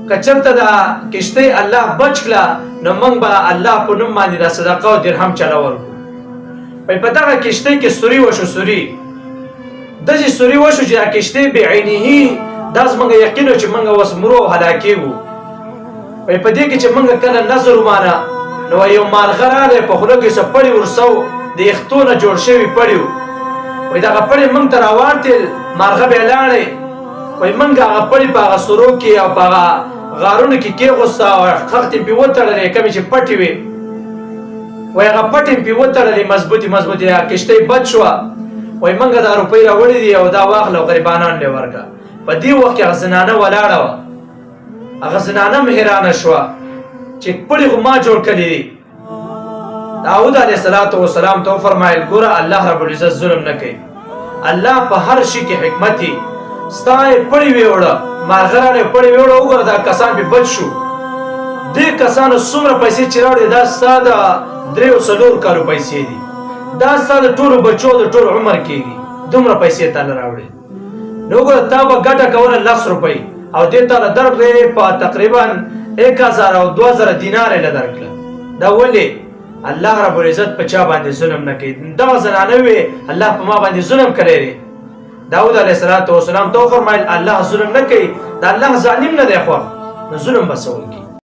که چېرته دا کښتۍ الله بچ کړه نو موږ به الله په نوم باندې دا صدقه او درهم چله ورکړو. په دغه کښتۍ کې سوري وشو. سوري داسې سوري وشو چې دا کښتۍ بعینه دا زموږ یقین و چې موږ اوس مرو او هلاکېږو. په دې کې چې موږ کله نظر ومانه نو یو مارغه راغی په خوله کې څه پړي ورسو د یختو نه جوړ شوي پړي وو. دغه پړي موږ ته راواړتل، مارغه بیا لاړې. موږ هغه پړي په هغه سرو کې او په هغه غارونو کې کېغوسته او خښت یې پرې وتړلې، کمې چې پټې وې هغه پټې یې پرې وتړلې مضبوطې مضبوطې. کښتۍ بچ شوه. موږ دا روپۍ راوړې دي او دا واخله او غریبانان یې ورکړه. په دې وخت کې هغه زنانه ولاړه وه. هغه زنانه هم حیرانه شوه چې پړي خو ما جوړ کړي دي. داود علیه السلام ته وفرمایل ګوره الله رب العزت ظلم نه کوي. الله په هر شي کې حکمت وي. ستا یې پړي ویوړه، مارغه راغی پړي ویوړه، وګوره دا کسان پې بچ شو. دې کسانو څومره پیسې چې راوړې دا ستا د 3-4 کالو پیسې دي. دا ستا د ټولو بچو د ټول عمر کېږي. دومره پیسې تاله راوړې. نو وګوره تا به ګټه کوله 10 روپۍ او دې تاله درکړې په تقریبا 1000 او 2000 دینار یې له درکړه. دا ولې؟ الله رب العزت په چا باندې ظلم نه کوي. دغه زنانه وې الله په ما باندې ظلم کړی دی. داود علیه السلام ته وفرمایل الله ظلم نه کوي. دا الله ظالم نه دی خوښ، نو ظلم به څه وکړي؟